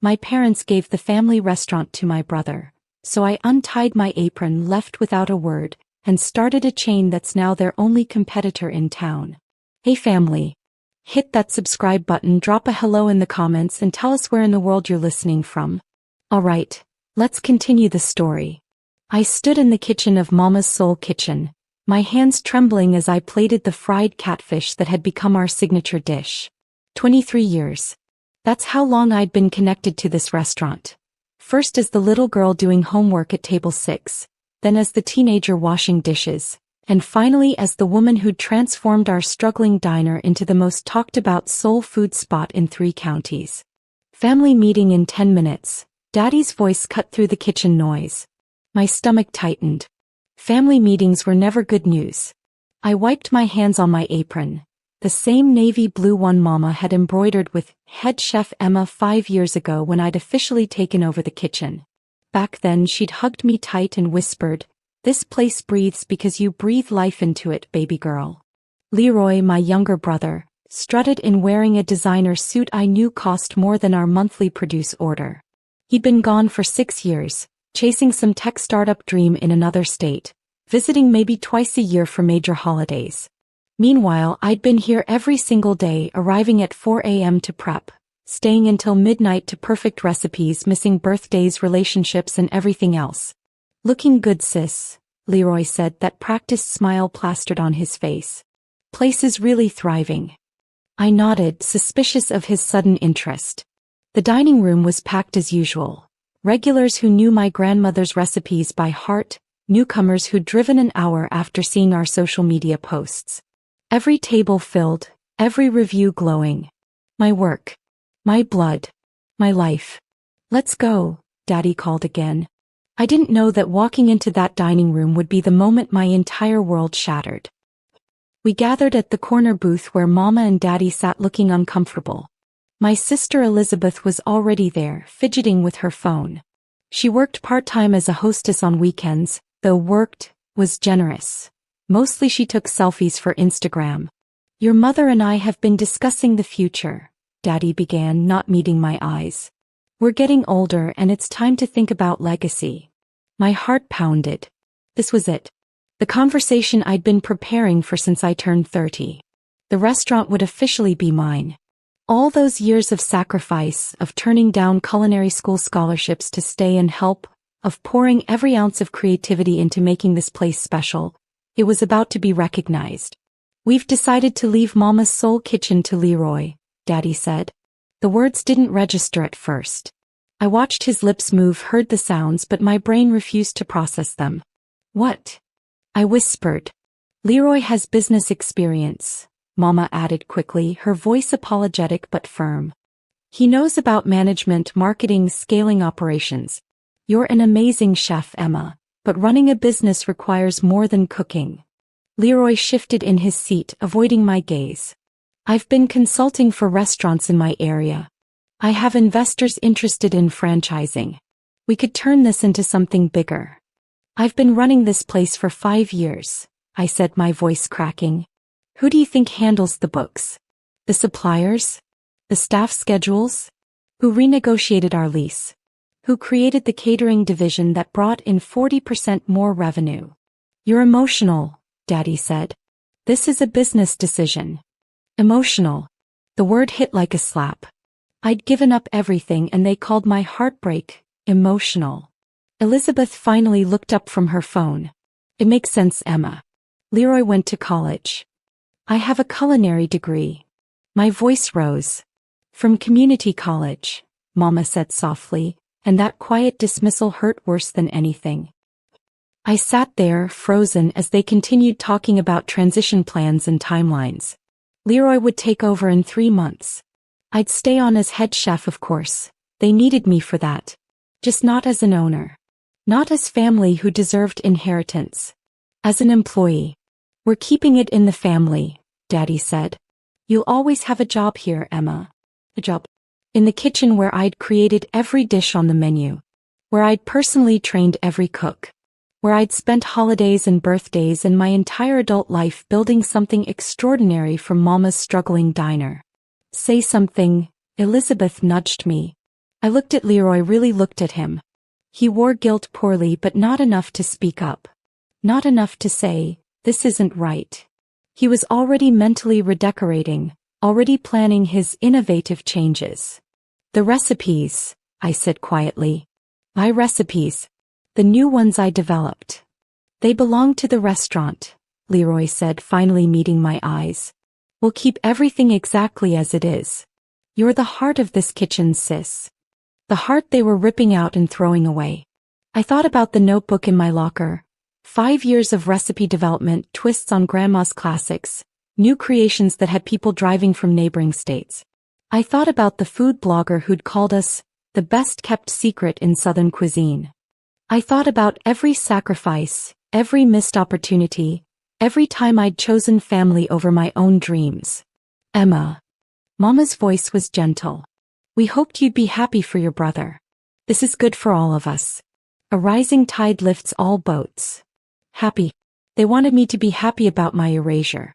My parents gave the family restaurant to my brother, so I untied my apron, left without a word, and started a chain that's now their only competitor in town. Hey family. Hit that subscribe button, drop a hello in the comments, and tell us where in the world you're listening from. Alright, let's continue the story. I stood in the kitchen of Mama's Soul Kitchen, my hands trembling as I plated the fried catfish that had become our signature dish. 23 years. That's how long I'd been connected to this restaurant. First as the little girl doing homework at table 6, then as the teenager washing dishes, and finally as the woman who'd transformed our struggling diner into the most talked about soul food spot in 3 counties. Family meeting in 10 minutes. Daddy's voice cut through the kitchen noise. My stomach tightened. Family meetings were never good news. I wiped my hands on my apron, the same navy blue one Mama had embroidered with head chef Emma 5 years ago when I'd officially taken over the kitchen. Back then she'd hugged me tight and whispered, "This place breathes because you breathe life into it, baby girl." Leroy, my younger brother, strutted in wearing a designer suit I knew cost more than our monthly produce order. He'd been gone for 6 years, chasing some tech startup dream in another state, visiting maybe twice a year for major holidays. Meanwhile, I'd been here every single day, arriving at 4 a.m. to prep, staying until midnight to perfect recipes, missing birthdays, relationships, and everything else. "Looking good, sis," Leroy said, that practiced smile plastered on his face. "Place is really thriving." I nodded, suspicious of his sudden interest. The dining room was packed as usual. Regulars who knew my grandmother's recipes by heart, newcomers who'd driven an hour after seeing our social media posts. Every table filled, every review glowing. My work. My blood. My life. "Let's go," Daddy called again. I didn't know that walking into that dining room would be the moment my entire world shattered. We gathered at the corner booth where Mama and Daddy sat looking uncomfortable. My sister Elizabeth was already there, fidgeting with her phone. She worked part-time as a hostess on weekends, though worked was generous. Mostly she took selfies for Instagram. "Your mother and I have been discussing the future," Daddy began, not meeting my eyes. "We're getting older and it's time to think about legacy." My heart pounded. This was it. The conversation I'd been preparing for since I turned 30. The restaurant would officially be mine. All those years of sacrifice, of turning down culinary school scholarships to stay and help, of pouring every ounce of creativity into making this place special, it was about to be recognized. "We've decided to leave Mama's Soul Kitchen to Leroy," Daddy said. The words didn't register at first. I watched his lips move, heard the sounds, but my brain refused to process them. "What?" I whispered. "Leroy has business experience," Mama added quickly, her voice apologetic but firm. "He knows about management, marketing, scaling operations. You're an amazing chef, Emma, but running a business requires more than cooking." Leroy shifted in his seat, avoiding my gaze. "I've been consulting for restaurants in my area. I have investors interested in franchising. We could turn this into something bigger. I've been running this place for 5 years," I said, my voice cracking. "Who do you think handles the books? The suppliers? The staff schedules? Who renegotiated our lease? Who created the catering division that brought in 40% more revenue?" "You're emotional," Daddy said. "This is a business decision." Emotional. The word hit like a slap. I'd given up everything and they called my heartbreak emotional. Elizabeth finally looked up from her phone. "It makes sense, Emma. Leroy went to college. I have a culinary degree." My voice rose. "From community college," Mama said softly, and that quiet dismissal hurt worse than anything. I sat there, frozen, as they continued talking about transition plans and timelines. Leroy would take over in 3 months. I'd stay on as head chef, of course. They needed me for that. Just not as an owner. Not as family who deserved inheritance. As an employee. "We're keeping it in the family," Daddy said. "You'll always have a job here, Emma." A job. In the kitchen where I'd created every dish on the menu. Where I'd personally trained every cook. Where I'd spent holidays and birthdays and my entire adult life building something extraordinary from Mama's struggling diner. "Say something," Elizabeth nudged me. I looked at Leroy, really looked at him. He wore guilt poorly, but not enough to speak up. Not enough to say, "This isn't right." He was already mentally redecorating, already planning his innovative changes. "The recipes," I said quietly. "My recipes. The new ones I developed. They belong to the restaurant," Leroy said, finally meeting my eyes. "We'll keep everything exactly as it is. You're the heart of this kitchen, sis." The heart they were ripping out and throwing away. I thought about the notebook in my locker. 5 years of recipe development, twists on Grandma's classics, new creations that had people driving from neighboring states. I thought about the food blogger who'd called us the best-kept secret in Southern cuisine. I thought about every sacrifice, every missed opportunity, every time I'd chosen family over my own dreams. "Emma." Mama's voice was gentle. "We hoped you'd be happy for your brother. This is good for all of us. A rising tide lifts all boats." Happy. They wanted me to be happy about my erasure.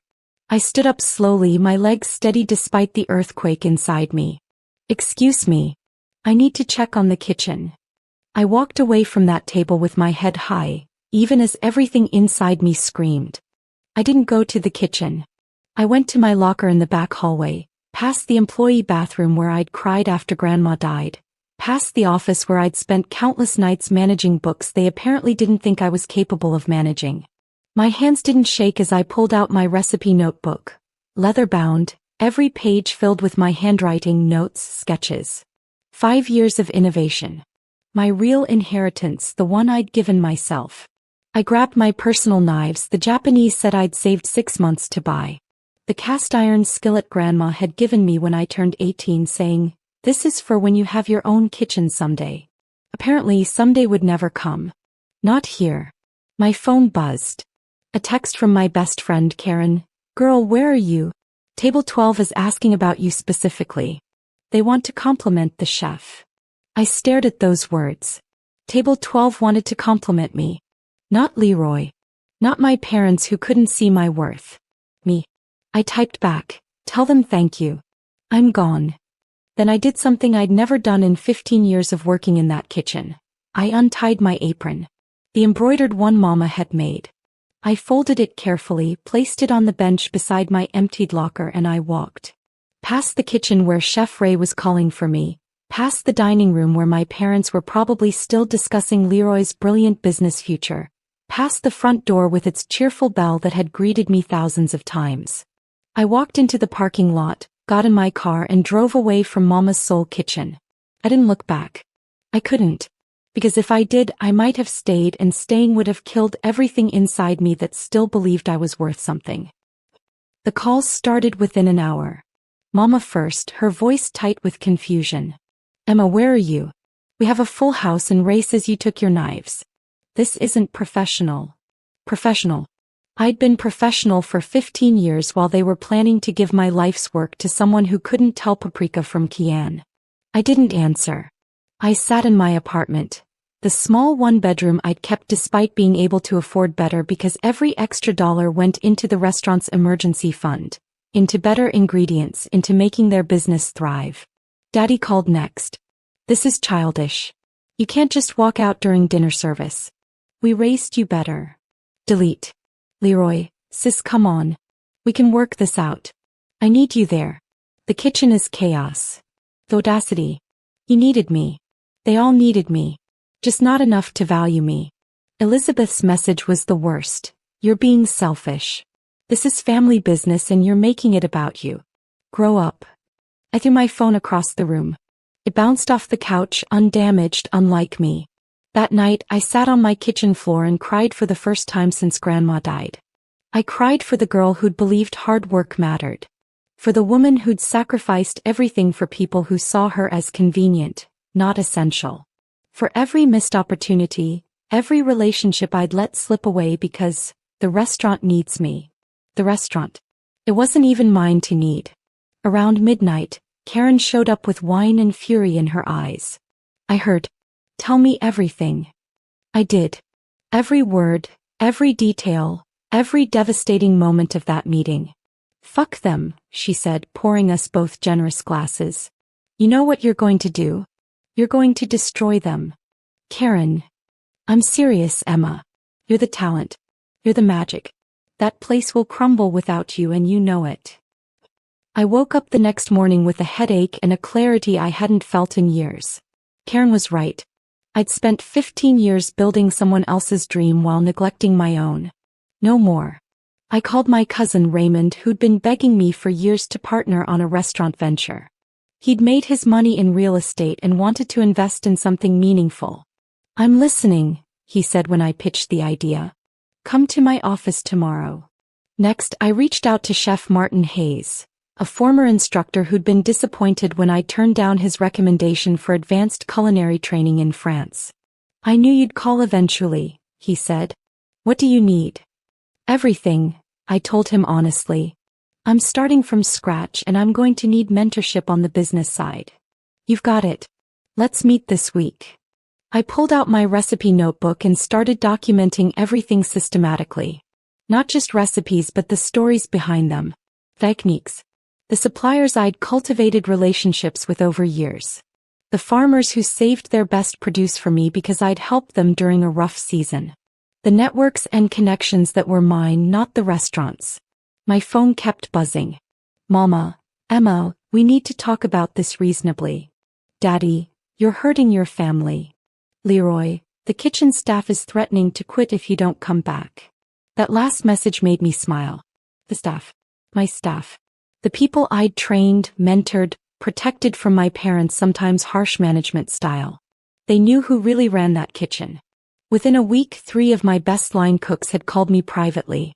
I stood up slowly, my legs steady despite the earthquake inside me. "Excuse me. I need to check on the kitchen." I walked away from that table with my head high, even as everything inside me screamed. I didn't go to the kitchen. I went to my locker in the back hallway, past the employee bathroom where I'd cried after Grandma died, past the office where I'd spent countless nights managing books they apparently didn't think I was capable of managing. My hands didn't shake as I pulled out my recipe notebook, leather-bound, every page filled with my handwriting, notes, sketches. 5 years of innovation. My real inheritance, the one I'd given myself. I grabbed my personal knives the Japanese said I'd saved 6 months to buy. The cast-iron skillet Grandma had given me when I turned 18, saying, "This is for when you have your own kitchen someday." Apparently, someday would never come. Not here. My phone buzzed. A text from my best friend Karen. "Girl, where are you? Table 12 is asking about you specifically. They want to compliment the chef." I stared at those words. Table 12 wanted to compliment me. Not Leroy. Not my parents who couldn't see my worth. Me. I typed back, "Tell them thank you. I'm gone." Then I did something I'd never done in 15 years of working in that kitchen. I untied my apron. The embroidered one Mama had made. I folded it carefully, placed it on the bench beside my emptied locker, and I walked. Past the kitchen where Chef Ray was calling for me, past the dining room where my parents were probably still discussing Leroy's brilliant business future, past the front door with its cheerful bell that had greeted me thousands of times. I walked into the parking lot, got in my car, and drove away from Mama's soul kitchen. I didn't look back. I couldn't. Because if I did, I might have stayed, and staying would have killed everything inside me that still believed I was worth something. The calls started within an hour. Mama first, her voice tight with confusion. "Emma, where are you? We have a full house and Ray says you took your knives." "This isn't professional." Professional. I'd been professional for 15 years while they were planning to give my life's work to someone who couldn't tell paprika from cayenne. I didn't answer. I sat in my apartment, the small one-bedroom I'd kept despite being able to afford better because every extra dollar went into the restaurant's emergency fund, into better ingredients, into making their business thrive. Daddy called next. "This is childish. You can't just walk out during dinner service. We raised you better." Delete. "Leroy, sis, come on. We can work this out. I need you there. The kitchen is chaos." The audacity. He needed me. They all needed me. Just not enough to value me. Elizabeth's message was the worst. "You're being selfish. This is family business and you're making it about you. Grow up." I threw my phone across the room. It bounced off the couch, undamaged, unlike me. That night, I sat on my kitchen floor and cried for the first time since Grandma died. I cried for the girl who'd believed hard work mattered. For the woman who'd sacrificed everything for people who saw her as convenient, not essential. For every missed opportunity, every relationship I'd let slip away because the restaurant needs me. The restaurant. It wasn't even mine to need. Around midnight, Karen showed up with wine and fury in her eyes. I heard, "Tell me everything." I did. Every word, every detail, every devastating moment of that meeting. "Fuck them," she said, pouring us both generous glasses. "You know what you're going to do? You're going to destroy them. Karen. I'm serious, Emma. You're the talent. You're the magic. That place will crumble without you and you know it. I woke up the next morning with a headache and a clarity I hadn't felt in years. Karen was right. I'd spent 15 years building someone else's dream while neglecting my own. No more. I called my cousin Raymond, who'd been begging me for years to partner on a restaurant venture. He'd made his money in real estate and wanted to invest in something meaningful. I'm listening, he said when I pitched the idea. Come to my office tomorrow. Next, I reached out to Chef Martin Hayes, a former instructor who'd been disappointed when I turned down his recommendation for advanced culinary training in France. I knew you'd call eventually, he said. What do you need? Everything, I told him honestly. I'm starting from scratch and I'm going to need mentorship on the business side. You've got it. Let's meet this week. I pulled out my recipe notebook and started documenting everything systematically. Not just recipes but the stories behind them. Techniques. The suppliers I'd cultivated relationships with over years. The farmers who saved their best produce for me because I'd helped them during a rough season. The networks and connections that were mine, not the restaurants. My phone kept buzzing. Mama, Emma, we need to talk about this reasonably. Daddy, you're hurting your family. Leroy, the kitchen staff is threatening to quit if you don't come back. That last message made me smile. The staff. My staff. The people I'd trained, mentored, protected from my parents' sometimes harsh management style. They knew who really ran that kitchen. Within a week, 3 of my best line cooks had called me privately.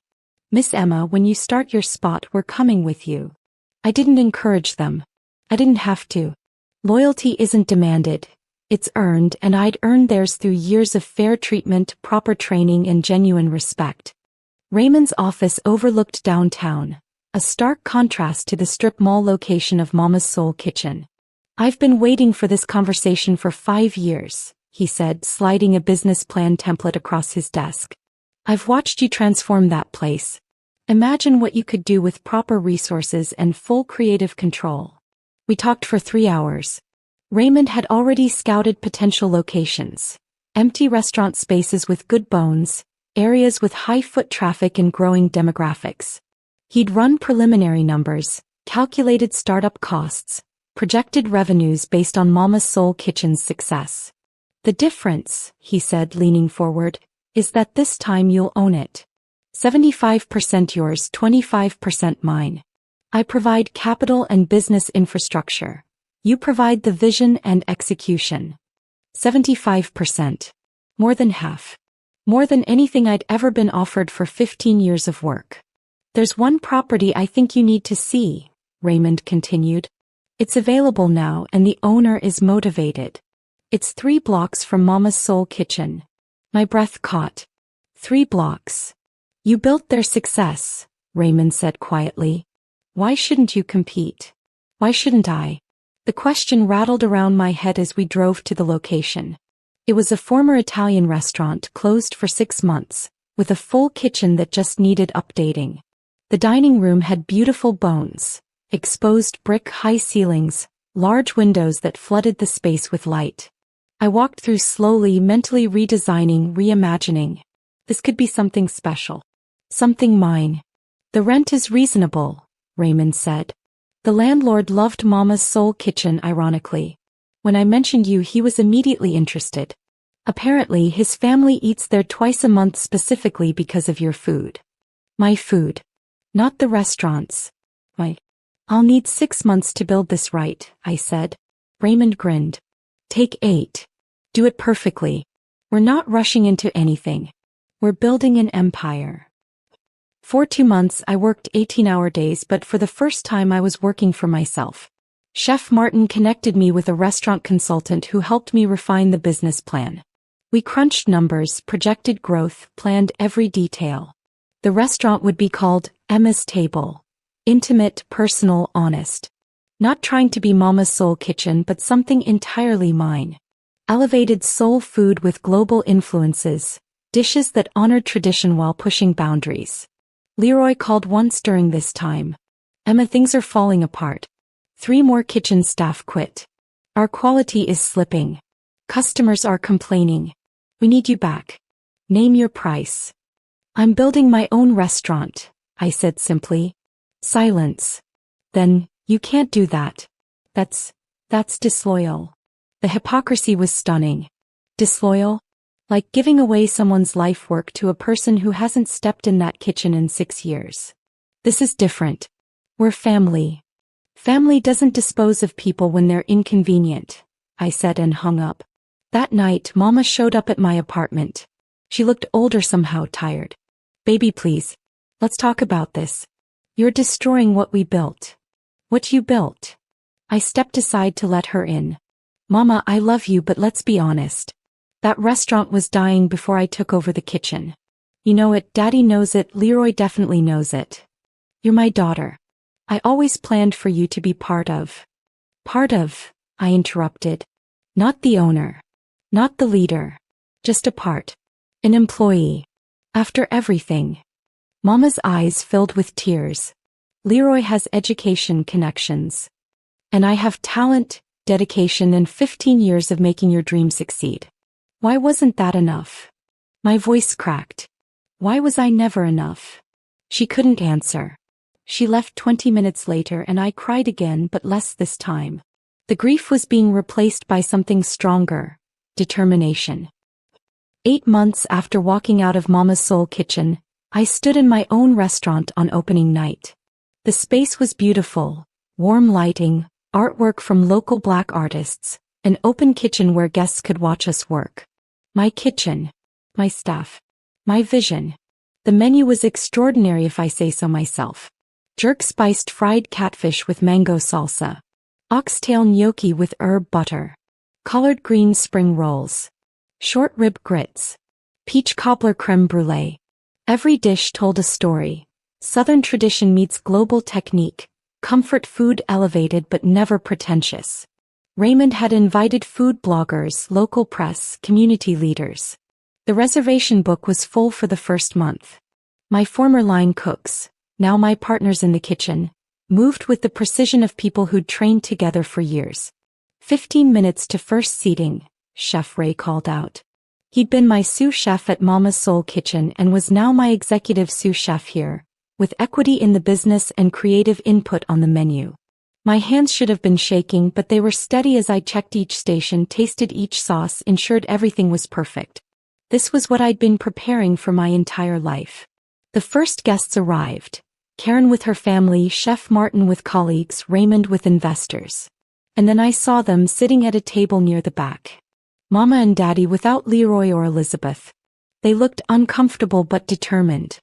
Miss Emma, when you start your spot, we're coming with you. I didn't encourage them. I didn't have to. Loyalty isn't demanded. It's earned, and I'd earned theirs through years of fair treatment, proper training, and genuine respect. Raymond's office overlooked downtown, a stark contrast to the strip mall location of Mama's Soul Kitchen. I've been waiting for this conversation for 5 years, he said, sliding a business plan template across his desk. I've watched you transform that place. Imagine what you could do with proper resources and full creative control. We talked for 3 hours. Raymond had already scouted potential locations, empty restaurant spaces with good bones, areas with high foot traffic and growing demographics. He'd run preliminary numbers, calculated startup costs, projected revenues based on Mama's Soul Kitchen's success. The difference, he said, leaning forward, is that this time you'll own it. 75% yours, 25% mine. I provide capital and business infrastructure. You provide the vision and execution. 75%. More than half. More than anything I'd ever been offered for 15 years of work. There's one property I think you need to see, Raymond continued. It's available now and the owner is motivated. It's 3 blocks from Mama's Soul Kitchen. My breath caught. 3 blocks. You built their success, Raymond said quietly. Why shouldn't you compete? Why shouldn't I? The question rattled around my head as we drove to the location. It was a former Italian restaurant closed for 6 months, with a full kitchen that just needed updating. The dining room had beautiful bones, exposed brick high ceilings, large windows that flooded the space with light. I walked through slowly, mentally redesigning, reimagining. This could be something special. Something mine. The rent is reasonable, Raymond said. The landlord loved Mama's Soul Kitchen, ironically. When I mentioned you, he was immediately interested. Apparently, his family eats there twice a month specifically because of your food. My food. Not the restaurants. I'll need 6 months to build this right, I said. Raymond grinned. Take 8. Do it perfectly. We're not rushing into anything. We're building an empire. For 2 months I worked 18-hour days, but for the first time I was working for myself. Chef Martin connected me with a restaurant consultant who helped me refine the business plan. We crunched numbers, projected growth, planned every detail. The restaurant would be called Emma's Table. Intimate, personal, honest. Not trying to be Mama's Soul Kitchen, but something entirely mine. Elevated soul food with global influences, dishes that honored tradition while pushing boundaries. Leroy called once during this time. Emma, things are falling apart. 3 more kitchen staff quit. Our quality is slipping. Customers are complaining. We need you back. Name your price. I'm building my own restaurant, I said simply. Silence. Then, you can't do that. That's disloyal. The hypocrisy was stunning. Disloyal? Like giving away someone's life work to a person who hasn't stepped in that kitchen in 6 years. This is different. We're family. Family doesn't dispose of people when they're inconvenient, I said and hung up. That night, Mama showed up at my apartment. She looked older, somehow tired. Baby, please. Let's talk about this. You're destroying what we built. What you built. I stepped aside to let her in. Mama, I love you, but let's be honest. That restaurant was dying before I took over the kitchen. You know it, Daddy knows it, Leroy definitely knows it. You're my daughter. I always planned for you to be part of, I interrupted. Not the owner. Not the leader. Just a part. An employee. After everything. Mama's eyes filled with tears. Leroy has education connections. And I have talent, dedication, and 15 years of making your dream succeed. Why wasn't that enough? My voice cracked. Why was I never enough? She couldn't answer. She left 20 minutes later and I cried again, but less this time. The grief was being replaced by something stronger. Determination. 8 months after walking out of Mama's Soul Kitchen, I stood in my own restaurant on opening night. The space was beautiful. Warm lighting, artwork from local Black artists, an open kitchen where guests could watch us work. My kitchen. My staff. My vision. The menu was extraordinary if I say so myself. Jerk-spiced fried catfish with mango salsa. Oxtail gnocchi with herb butter. Collard green spring rolls. Short rib grits. Peach cobbler creme brulee. Every dish told a story. Southern tradition meets global technique. Comfort food elevated but never pretentious. Raymond had invited food bloggers, local press, community leaders. The reservation book was full for the first month. My former line cooks, now my partners in the kitchen, moved with the precision of people who'd trained together for years. 15 minutes to first seating, Chef Ray called out. He'd been my sous chef at Mama's Soul Kitchen and was now my executive sous chef here, with equity in the business and creative input on the menu. My hands should have been shaking, but they were steady as I checked each station, tasted each sauce, ensured everything was perfect. This was what I'd been preparing for my entire life. The first guests arrived. Karen with her family, Chef Martin with colleagues, Raymond with investors. And then I saw them sitting at a table near the back. Mama and Daddy without Leroy or Elizabeth. They looked uncomfortable but determined.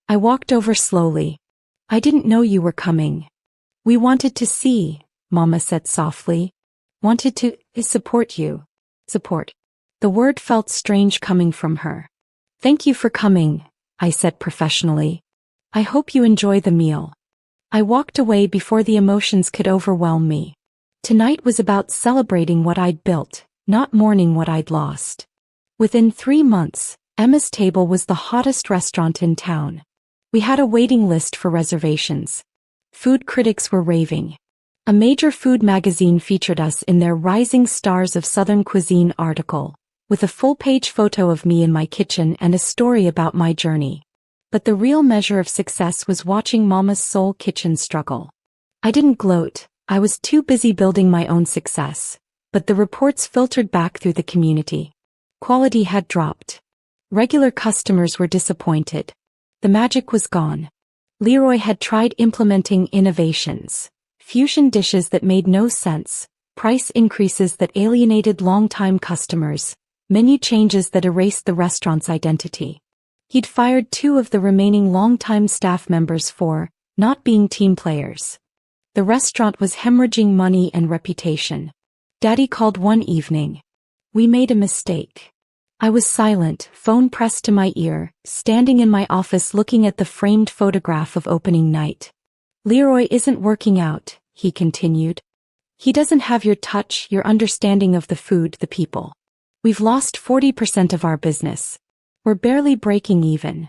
I walked over slowly. I didn't know you were coming. We wanted to see, Mama said softly. Wanted to support you. Support. The word felt strange coming from her. Thank you for coming, I said professionally. I hope you enjoy the meal. I walked away before the emotions could overwhelm me. Tonight was about celebrating what I'd built, not mourning what I'd lost. Within 3 months, Emma's Table was the hottest restaurant in town. We had a waiting list for reservations. Food critics were raving. A major food magazine featured us in their Rising Stars of Southern Cuisine article, with a full-page photo of me in my kitchen and a story about my journey. But the real measure of success was watching Mama's Soul Kitchen struggle. I didn't gloat, I was too busy building my own success, but the reports filtered back through the community. Quality had dropped. Regular customers were disappointed. The magic was gone. Leroy had tried implementing innovations, fusion dishes that made no sense, price increases that alienated longtime customers, menu changes that erased the restaurant's identity. He'd fired 2 of the remaining longtime staff members for not being team players. The restaurant was hemorrhaging money and reputation. Daddy called one evening. We made a mistake. I was silent, phone pressed to my ear, standing in my office looking at the framed photograph of opening night. Leroy isn't working out, he continued. He doesn't have your touch, your understanding of the food, the people. We've lost 40% of our business. We're barely breaking even.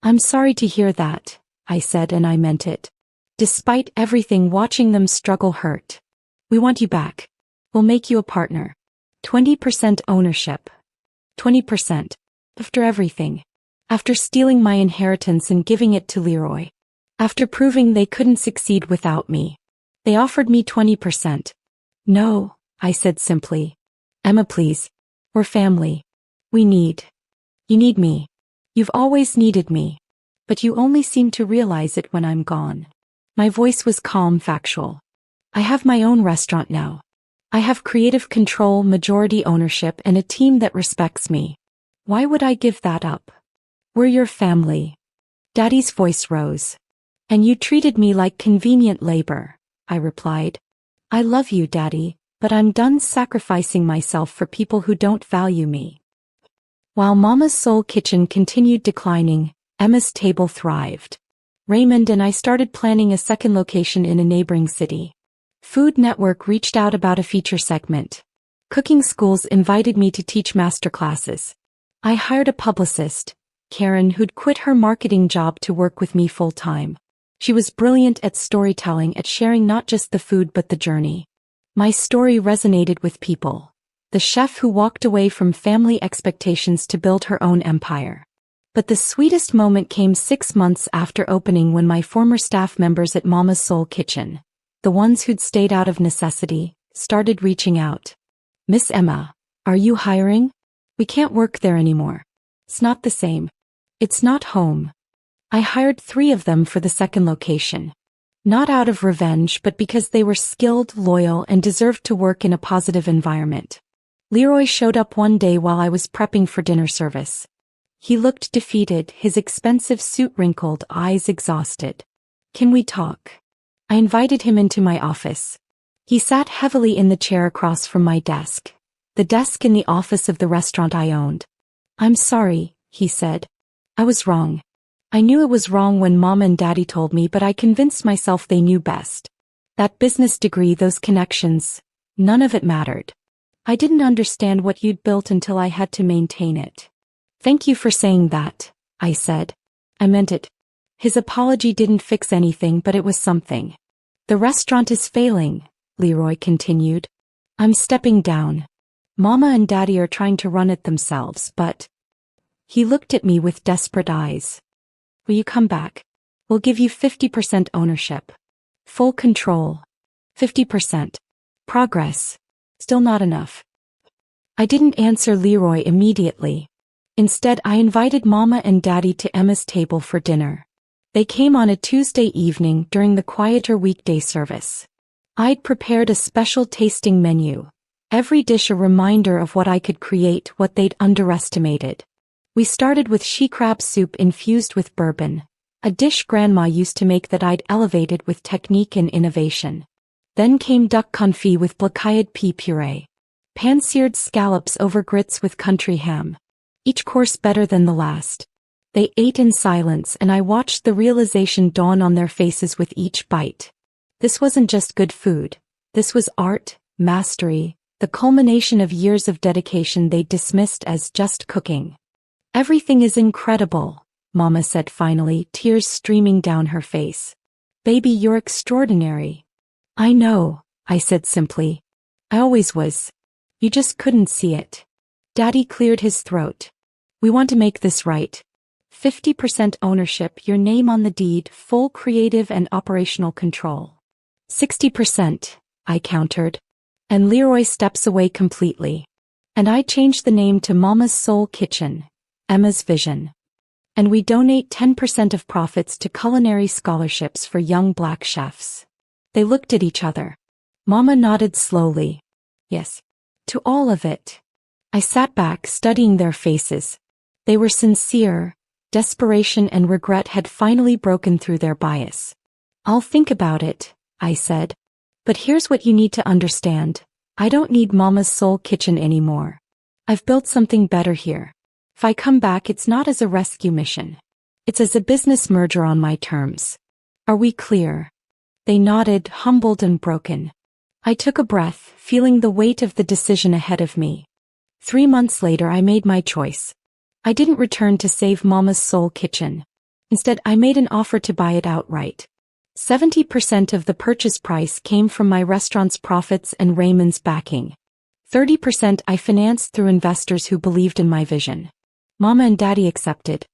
I'm sorry to hear that, I said, and I meant it. Despite everything, watching them struggle hurt. We want you back. We'll make you a partner. 20% ownership. 20%. After everything. After stealing my inheritance and giving it to Leroy. After proving they couldn't succeed without me. They offered me 20%. No, I said simply. Emma, please. We're family. You need me. You've always needed me. But you only seem to realize it when I'm gone. My voice was calm, factual. I have my own restaurant now. I have creative control, majority ownership, and a team that respects me. Why would I give that up? We're your family. Daddy's voice rose. And you treated me like convenient labor, I replied. I love you, Daddy, but I'm done sacrificing myself for people who don't value me. While Mama's Soul Kitchen continued declining, Emma's table thrived. Raymond and I started planning a second location in a neighboring city. Food Network reached out about a feature segment. Cooking schools invited me to teach masterclasses. I hired a publicist, Karen, who'd quit her marketing job to work with me full-time. She was brilliant at storytelling, at sharing not just the food but the journey. My story resonated with people. The chef who walked away from family expectations to build her own empire. But the sweetest moment came 6 months after opening, when my former staff members at Mama's Soul Kitchen, the ones who'd stayed out of necessity, started reaching out. Miss Emma, are you hiring? We can't work there anymore. It's not the same. It's not home. I hired 3 of them for the second location. Not out of revenge, but because they were skilled, loyal, and deserved to work in a positive environment. Leroy showed up one day while I was prepping for dinner service. He looked defeated, his expensive suit wrinkled, eyes exhausted. Can we talk? I invited him into my office. He sat heavily in the chair across from my desk, the desk in the office of the restaurant I owned. I'm sorry, he said. I was wrong. I knew it was wrong when Mom and Daddy told me, but I convinced myself they knew best. That business degree, those connections, none of it mattered. I didn't understand what you'd built until I had to maintain it. Thank you for saying that, I said. I meant it. His apology didn't fix anything, but it was something. The restaurant is failing, Leroy continued. I'm stepping down. Mama and Daddy are trying to run it themselves, but... He looked at me with desperate eyes. Will you come back? We'll give you 50% ownership. Full control. 50%. Progress. Still not enough. I didn't answer Leroy immediately. Instead, I invited Mama and Daddy to Emma's table for dinner. They came on a Tuesday evening during the quieter weekday service. I'd prepared a special tasting menu. Every dish a reminder of what I could create, what they'd underestimated. We started with she crab soup infused with bourbon, a dish Grandma used to make that I'd elevated with technique and innovation. Then came duck confit with black-eyed pea puree. Pan-seared scallops over grits with country ham. Each course better than the last. They ate in silence, and I watched the realization dawn on their faces with each bite. This wasn't just good food. This was art, mastery, the culmination of years of dedication they'd dismissed as just cooking. Everything is incredible, Mama said finally, tears streaming down her face. Baby, you're extraordinary. I know, I said simply. I always was. You just couldn't see it. Daddy cleared his throat. We want to make this right. 50% ownership, your name on the deed, full creative and operational control. 60%, I countered. And Leroy steps away completely. And I changed the name to Mama's Soul Kitchen, Emma's vision. And we donate 10% of profits to culinary scholarships for young Black chefs. They looked at each other. Mama nodded slowly. Yes. To all of it. I sat back, studying their faces. They were sincere. Desperation and regret had finally broken through their bias. I'll think about it, I said. But here's what you need to understand. I don't need Mama's Soul Kitchen anymore. I've built something better here. If I come back, it's not as a rescue mission. It's as a business merger on my terms. Are we clear? They nodded, humbled and broken. I took a breath, feeling the weight of the decision ahead of me. 3 months later, I made my choice. I didn't return to save Mama's Soul Kitchen. Instead, I made an offer to buy it outright. 70% of the purchase price came from my restaurant's profits and Raymond's backing. 30% I financed through investors who believed in my vision. Mama and Daddy accepted.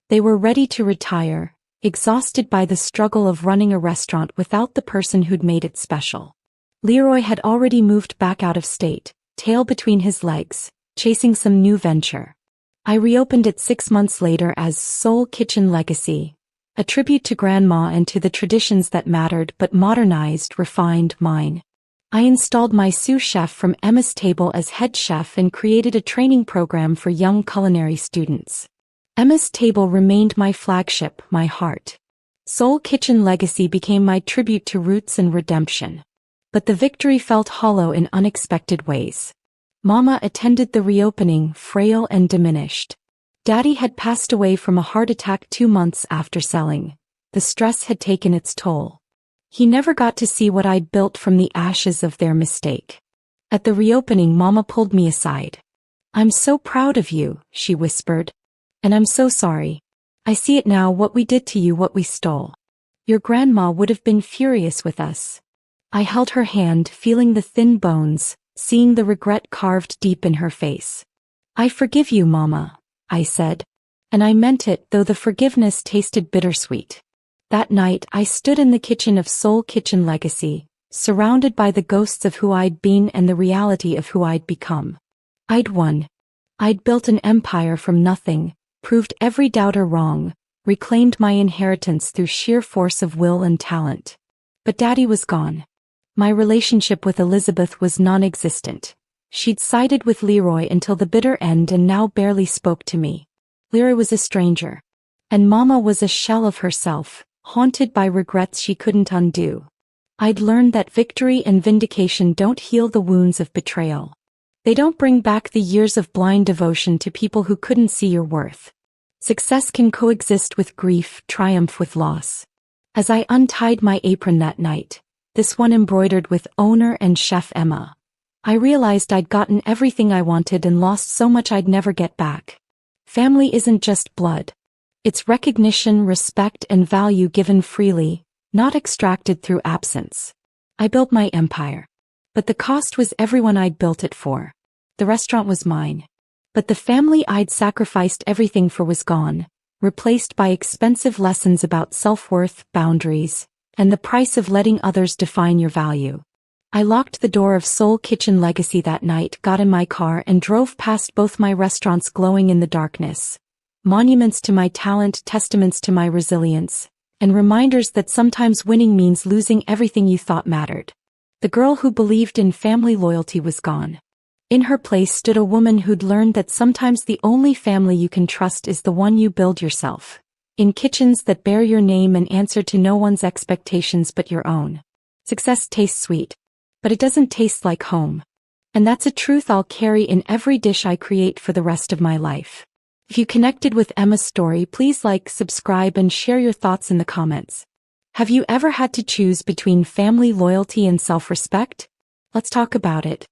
They were ready to retire, exhausted by the struggle of running a restaurant without the person who'd made it special. Leroy had already moved back out of state, tail between his legs, chasing some new venture. I reopened it 6 months later as Soul Kitchen Legacy, a tribute to Grandma and to the traditions that mattered but modernized, refined mine. I installed my sous chef from Emma's Table as head chef and created a training program for young culinary students. Emma's Table remained my flagship, my heart. Soul Kitchen Legacy became my tribute to roots and redemption. But the victory felt hollow in unexpected ways. Mama attended the reopening, frail and diminished. Daddy had passed away from a heart attack 2 months after selling. The stress had taken its toll. He never got to see what I'd built from the ashes of their mistake. At the reopening, Mama pulled me aside. "I'm so proud of you," she whispered. "And I'm so sorry. I see it now, what we did to you, what we stole. Your grandma would have been furious with us." I held her hand, feeling the thin bones, seeing the regret carved deep in her face. "I forgive you, Mama," I said. And I meant it, though the forgiveness tasted bittersweet. That night, I stood in the kitchen of Soul Kitchen Legacy, surrounded by the ghosts of who I'd been and the reality of who I'd become. I'd won. I'd built an empire from nothing, proved every doubter wrong, reclaimed my inheritance through sheer force of will and talent. But Daddy was gone. My relationship with Elizabeth was non-existent. She'd sided with Leroy until the bitter end and now barely spoke to me. Leroy was a stranger. And Mama was a shell of herself, haunted by regrets she couldn't undo. I'd learned that victory and vindication don't heal the wounds of betrayal. They don't bring back the years of blind devotion to people who couldn't see your worth. Success can coexist with grief, triumph with loss. As I untied my apron that night, this one embroidered with owner and chef Emma, I realized I'd gotten everything I wanted and lost so much I'd never get back. Family isn't just blood. It's recognition, respect, and value given freely, not extracted through absence. I built my empire. But the cost was everyone I'd built it for. The restaurant was mine. But the family I'd sacrificed everything for was gone, replaced by expensive lessons about self-worth, boundaries, and the price of letting others define your value. I locked the door of Soul Kitchen Legacy that night, got in my car, and drove past both my restaurants glowing in the darkness. Monuments to my talent, testaments to my resilience, and reminders that sometimes winning means losing everything you thought mattered. The girl who believed in family loyalty was gone. In her place stood a woman who'd learned that sometimes the only family you can trust is the one you build yourself. In kitchens that bear your name and answer to no one's expectations but your own. Success tastes sweet, but it doesn't taste like home. And that's a truth I'll carry in every dish I create for the rest of my life. If you connected with Emma's story, please like, subscribe, and share your thoughts in the comments. Have you ever had to choose between family loyalty and self-respect? Let's talk about it.